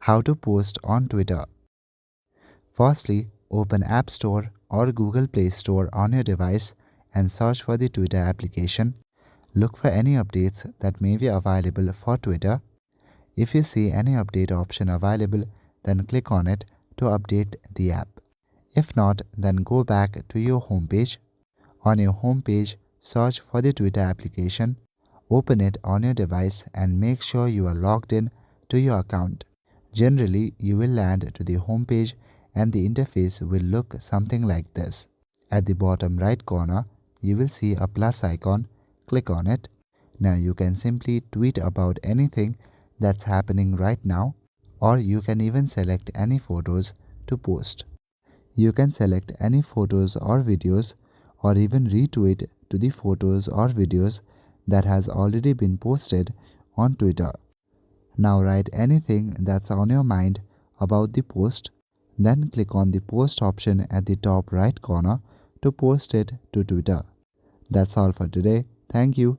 How to post on Twitter. Firstly, open App Store or Google Play Store on your device and search for the Twitter application. Look for any updates that may be available for Twitter. If you see any update option available, then click on it to update the app. If not, then go back to your homepage. On your homepage, search for the Twitter application, open it on your device and make sure you are logged in to your account. Generally, you will land to the homepage and the interface will look something like this. At the bottom right corner, you will see a plus icon. Click on it. Now you can simply tweet about anything that's happening right now, or you can even select any photos to post. You can select any photos or videos or even retweet to the photos or videos that has already been posted on Twitter. Now write anything that's on your mind about the post, then click on the post option at the top right corner to post it to Twitter. That's all for today. Thank you.